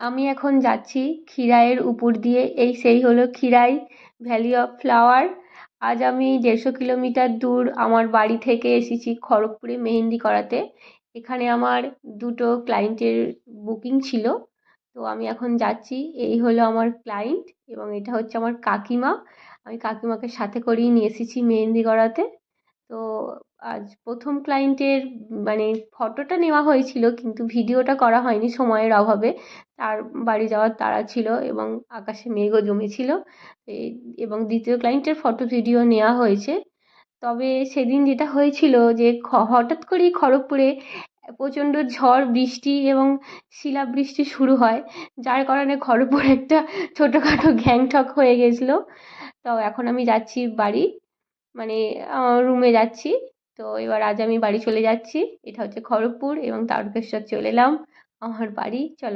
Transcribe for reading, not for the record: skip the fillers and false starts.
আমি এখন যাচ্ছি খিরাইয়ের উপর দিয়ে। এই সেই হলো খিরাই ভ্যালি অফ ফ্লাওয়ার। আজ আমি 150 কিলোমিটার দূর আমার বাড়ি থেকে এসেছি খড়গপুরে মেহেন্দি করাতে। এখানে আমার দুটো ক্লায়েন্টের বুকিং ছিল, তো আমি এখন যাচ্ছি। এই হলো আমার ক্লায়েন্ট এবং এটা হচ্ছে আমার কাকিমা। আমি কাকিমাকে সাথে করেই নিয়ে এসেছি মেহেন্দি করাতে। তো আজ প্রথম ক্লায়েন্টের মানে ফটোটা নেওয়া হয়েছিল, কিন্তু ভিডিওটা করা হয়নি সময়ের অভাবে। তার বাড়ি যাওয়ার তাড়া ছিল এবং আকাশে মেঘও জমেছিল। এই এবং দ্বিতীয় ক্লায়েন্টের ফটো ভিডিও নেওয়া হয়েছে। তবে সেদিন যেটা হয়েছিল যে হঠাৎ করেই খড়গপুরে প্রচণ্ড ঝড় বৃষ্টি এবং শিলাবৃষ্টি শুরু হয়, যার কারণে খড়গপুর একটা ছোটোখাটো গ্যাংটক হয়ে গেছিলো। তো এখন আমি যাচ্ছি বাড়ি, মানে রুমে যাচ্ছি। তো এবার আজ আমি বাড়ি চলে যাচ্ছি। এটা হচ্ছে খড়গপুর এবং তারকেশ্বর চলে এলাম আমার বাড়ি। চলো।